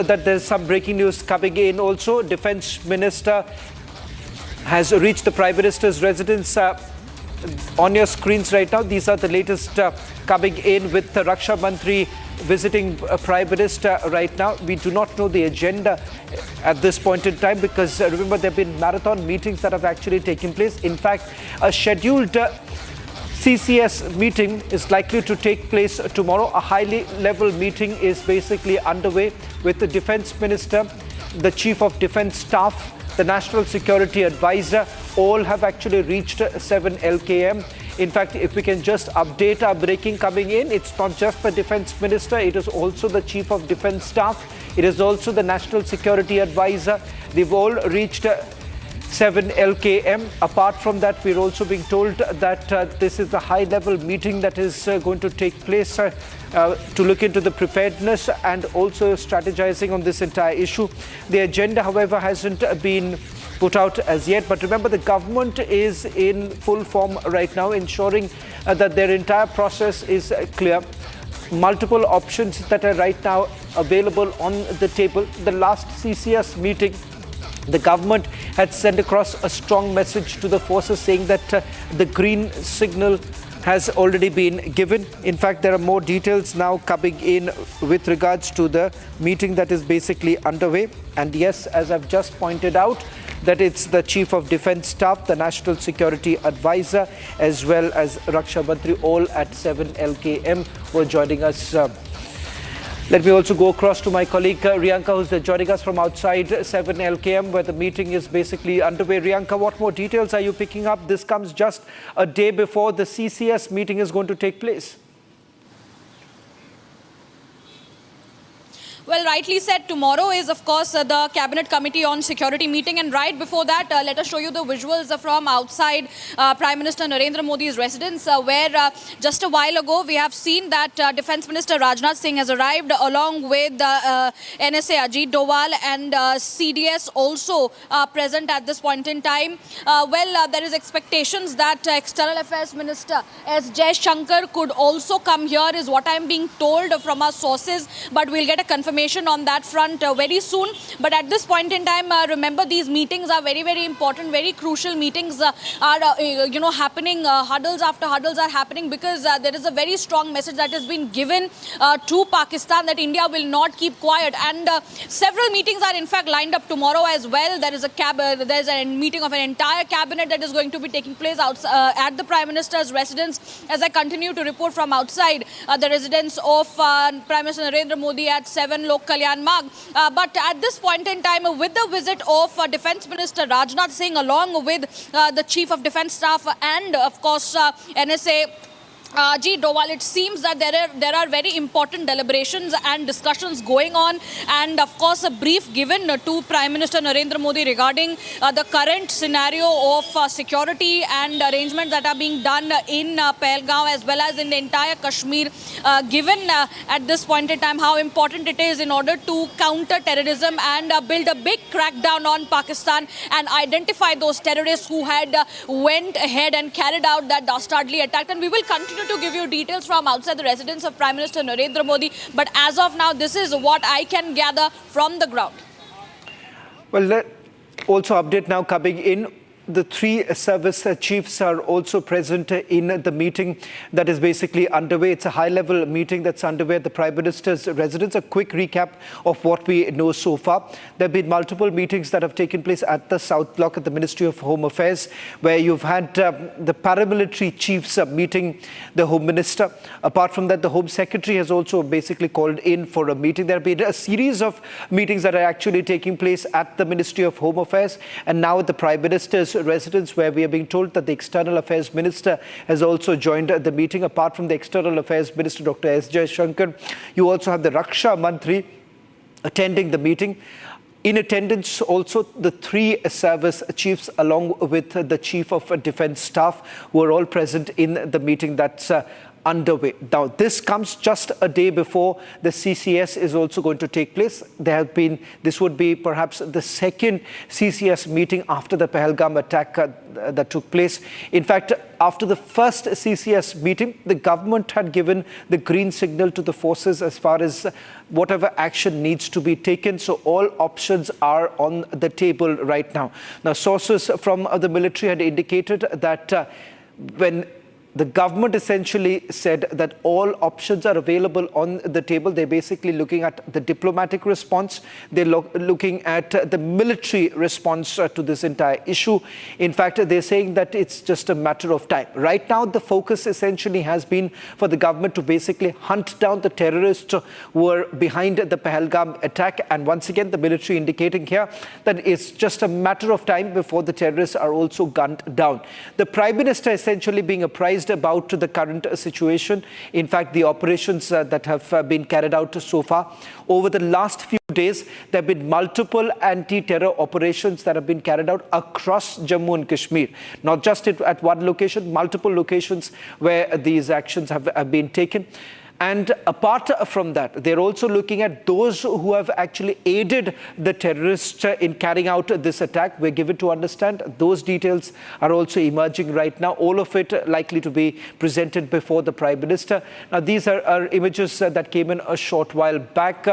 that there's some breaking news coming in also. Defence Minister has reached the Prime Minister's residence. On your screens right now, these are the latest coming in with the Raksha Mantri visiting Prime Minister right now. We do not know the agenda at this point in time because remember there have been marathon meetings that have actually taken place. In fact, a scheduled CCS meeting is likely to take place tomorrow. A highly level meeting is basically underway with the Defence Minister, the Chief of Defence Staff, the National Security Advisor. All have actually reached 7 LKM. In fact, if we can just update our breaking coming in, it's not just the Defence Minister, it is also the Chief of Defence Staff, it is also the National Security Advisor. They've all reached 7 LKM. Apart from that, we're also being told that this is a high-level meeting that is going to take place to look into the preparedness and also strategizing on this entire issue. The agenda, however, hasn't been put out as yet. But remember, the government is in full form right now, ensuring that their entire process is clear. Multiple options that are right now available on the table. The last CCS meeting, the government had sent across a strong message to the forces saying that the green signal has already been given. In fact, there are more details now coming in with regards to the meeting that is basically underway. And yes, as I've just pointed out, that it's the Chief of Defence Staff, the National Security Advisor, as well as Raksha Mantri, all at 7 LKM, were joining us. Let me also go across to my colleague Riyanka, who's joining us from outside 7 LKM, where the meeting is basically underway. Riyanka, what more details are you picking up? This comes just a day before the CCS meeting is going to take place. Well, rightly said, tomorrow is, of course, the Cabinet Committee on Security meeting. And right before that, let us show you the visuals from outside Prime Minister Narendra Modi's residence, where just a while ago, we have seen that Defence Minister Rajnath Singh has arrived along with NSA Ajit Doval and CDS also present at this point in time. There is expectations that External Affairs Minister S. Jaishankar could also come here, is what I am being told from our sources. But we'll get a confirmation on that front very soon. But at this point in time, remember, these meetings are very, very important, very crucial meetings are happening. Huddles after huddles are happening because there is a very strong message that has been given to Pakistan that India will not keep quiet. And several meetings are in fact lined up tomorrow as well. There is a meeting of an entire cabinet that is going to be taking place at the Prime Minister's residence. As I continue to report from outside the residence of Prime Minister Narendra Modi at 7 Lok Kalyan Marg. But at this point in time, with the visit of Defence Minister Rajnath Singh along with the Chief of Defence Staff and of course NSA Ajit Doval, it seems that there are very important deliberations and discussions going on, and of course a brief given to Prime Minister Narendra Modi regarding the current scenario of security and arrangements that are being done in Pahalgam as well as in the entire Kashmir, given at this point in time how important it is in order to counter terrorism and build a big crackdown on Pakistan and identify those terrorists who had went ahead and carried out that dastardly attack. And we will continue to give you details from outside the residence of Prime Minister Narendra Modi. But as of now, this is what I can gather from the ground. Well, also update now coming in. The 3 service chiefs are also present in the meeting that is basically underway. It's a high-level meeting that's underway at the Prime Minister's residence. A quick recap of what we know so far. There have been multiple meetings that have taken place at the South Block at the Ministry of Home Affairs, where you've had the paramilitary chiefs meeting the Home Minister. Apart from that, the Home Secretary has also basically called in for a meeting. There have been a series of meetings that are actually taking place at the Ministry of Home Affairs and now at the Prime Minister's residence, where we are being told that the External Affairs Minister has also joined the meeting. Apart from the External Affairs Minister, Dr. S. Jaishankar, you also have the Raksha Mantri attending the meeting. In attendance also the 3 service chiefs along with the Chief of Defence Staff who are all present in the meeting that's underway. Now, this comes just a day before the CCS is also going to take place. This would be perhaps the second CCS meeting after the Pahalgam attack that took place. In fact, after the first CCS meeting, the government had given the green signal to the forces as far as whatever action needs to be taken. So all options are on the table right now. Now, sources from the military had indicated that when the government essentially said that all options are available on the table, they're basically looking at the diplomatic response. They're looking at the military response to this entire issue. In fact, they're saying that it's just a matter of time. Right now, the focus essentially has been for the government to basically hunt down the terrorists who were behind the Pahalgam attack. And once again, the military indicating here that it's just a matter of time before the terrorists are also gunned down. The Prime Minister essentially being apprised about the current situation. In fact, the operations that have been carried out so far. Over the last few days, there have been multiple anti-terror operations that have been carried out across Jammu and Kashmir. Not just at one location, multiple locations where these actions have been taken. And apart from that, they're also looking at those who have actually aided the terrorists in carrying out this attack. We're given to understand those details are also emerging right now. All of it likely to be presented before the Prime Minister. Now, these are images that came in a short while back.